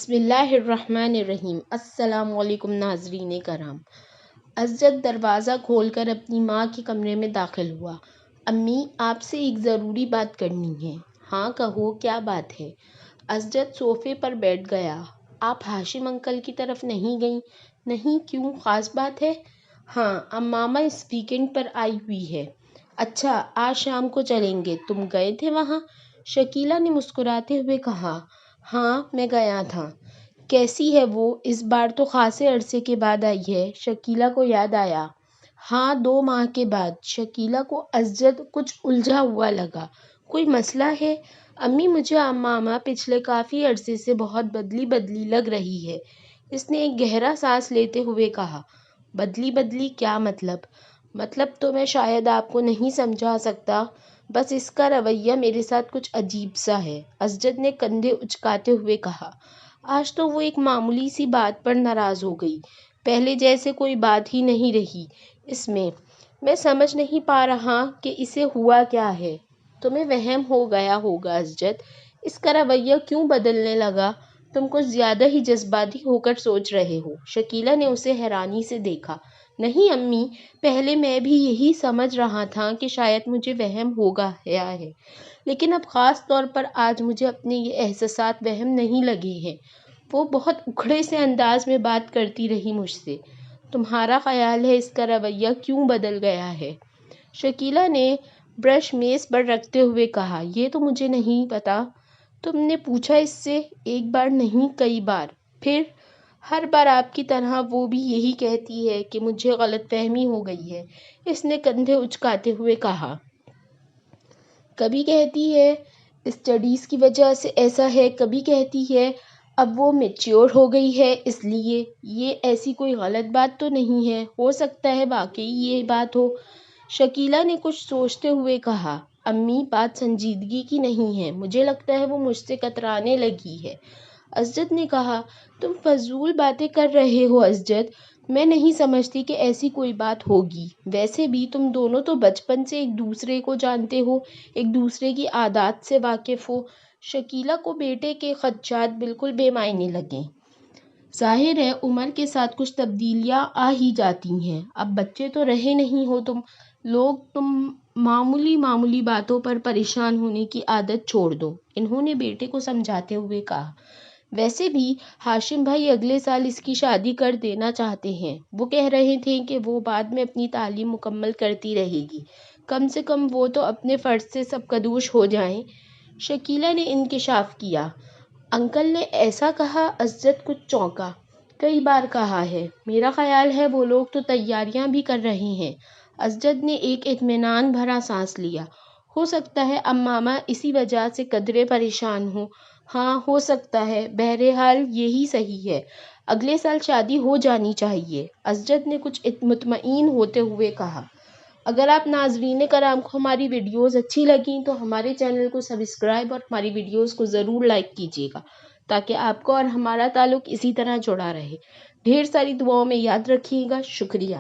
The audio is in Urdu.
بسم اللہ الرحمن الرحیم۔ السلام علیکم ناظرین کرام۔ اسجد دروازہ کھول کر اپنی ماں کے کمرے میں داخل ہوا۔ امی، آپ سے ایک ضروری بات کرنی ہے۔ ہاں کہو، کیا بات ہے؟ اسجد صوفے پر بیٹھ گیا۔ آپ ہاشم انکل کی طرف نہیں گئیں؟ نہیں، کیوں؟ خاص بات ہے؟ ہاں، امامہ اس ویکینڈ پر آئی ہوئی ہے۔ اچھا، آج شام کو چلیں گے۔ تم گئے تھے وہاں؟ شکیلہ نے مسکراتے ہوئے کہا۔ ہاں، میں گیا تھا۔ کیسی ہے وہ؟ اس بار تو خاصے عرصے کے بعد آئی ہے۔ شکیلہ کو یاد آیا۔ ہاں، 2 ماہ کے بعد۔ شکیلہ کو اسجد کچھ الجھا ہوا لگا۔ کوئی مسئلہ ہے؟ امی، مجھے امامہ پچھلے کافی عرصے سے بہت بدلی بدلی لگ رہی ہے۔ اس نے ایک گہرا سانس لیتے ہوئے کہا۔ بدلی بدلی؟ کیا مطلب؟ مطلب تو میں شاید آپ کو نہیں سمجھا سکتا، بس اس کا رویہ میرے ساتھ کچھ عجیب سا ہے۔ اسجد نے کندھے اچکاتے ہوئے کہا۔ آج تو وہ ایک معمولی سی بات پر ناراض ہو گئی۔ پہلے جیسے کوئی بات ہی نہیں رہی اس میں سمجھ نہیں پا رہا کہ اسے ہوا کیا ہے۔ تمہیں وہم ہو گیا ہوگا اسجد، اس کا رویہ کیوں بدلنے لگا؟ تم کچھ زیادہ ہی جذباتی ہو کر سوچ رہے ہو۔ شکیلہ نے اسے حیرانی سے دیکھا۔ نہیں امی، پہلے میں بھی یہی سمجھ رہا تھا کہ شاید مجھے وہم ہو گیا ہے، لیکن اب خاص طور پر آج مجھے اپنے یہ احساسات وہم نہیں لگے ہیں۔ وہ بہت اکھڑے سے انداز میں بات کرتی رہی مجھ سے۔ تمہارا خیال ہے اس کا رویہ کیوں بدل گیا ہے؟ شکیلہ نے برش میز پر رکھتے ہوئے کہا۔ یہ تو مجھے نہیں پتا۔ تم نے پوچھا اس سے؟ ایک بار نہیں، کئی بار۔ پھر؟ ہر بار آپ کی طرح وہ بھی یہی کہتی ہے کہ مجھے غلط فہمی ہو گئی ہے۔ اس نے کندھے اچکاتے ہوئے کہا۔ کبھی کہتی ہے اسٹڈیز کی وجہ سے ایسا ہے، کبھی کہتی ہے اب وہ میچیور ہو گئی ہے اس لیے۔ یہ ایسی کوئی غلط بات تو نہیں ہے؟ ہو سکتا ہے واقعی یہ بات ہو۔ شکیلہ نے کچھ سوچتے ہوئے کہا۔ امی، بات سنجیدگی کی نہیں ہے، مجھے لگتا ہے وہ مجھ سے کترانے لگی ہے۔ اسجد نے کہا۔ تم فضول باتیں کر رہے ہو اسجد، میں نہیں سمجھتی کہ ایسی کوئی بات ہوگی۔ ویسے بھی تم دونوں تو بچپن سے ایک دوسرے کو جانتے ہو، ایک دوسرے کی عادات سے واقف ہو۔ شکیلہ کو بیٹے کے خدشات بالکل بے معنی لگے۔ ظاہر ہے عمر کے ساتھ کچھ تبدیلیاں آ ہی جاتی ہیں۔ اب بچے تو رہے نہیں ہو تم لوگ، تم معمولی باتوں پر پریشان ہونے کی عادت چھوڑ دو، انہوں نے بیٹے کو سمجھاتے ہوئے کہا۔ ویسے بھی ہاشم بھائی اگلے سال اس کی شادی کر دینا چاہتے ہیں۔ وہ کہہ رہے تھے کہ وہ بعد میں اپنی تعلیم مکمل کرتی رہے گی، کم سے کم وہ تو اپنے فرض سے سبکدوش ہو جائیں۔ شکیلہ نے انکشاف کیا۔ انکل نے ایسا کہا؟ اسجد کچھ چونکا۔ کئی بار کہا ہے، میرا خیال ہے وہ لوگ تو تیاریاں بھی کر رہے ہیں۔ اسجد نے ایک اطمینان بھرا سانس لیا۔ ہو سکتا ہے امامہ اسی وجہ سے قدرے پریشان ہوں۔ ہاں، ہو سکتا ہے، بہرحال یہی صحیح ہے، اگلے سال شادی ہو جانی چاہیے۔ اسجد نے کچھ مطمئن ہوتے ہوئے کہا۔ اگر آپ ناظرین کرام کو ہماری ویڈیوز اچھی لگیں تو ہمارے چینل کو سبسکرائب اور ہماری ویڈیوز کو ضرور لائک کیجیے گا، تاکہ آپ کو اور ہمارا تعلق اسی طرح جڑا رہے۔ ڈھیر ساری دعاؤں میں یاد رکھیے گا۔ شکریہ۔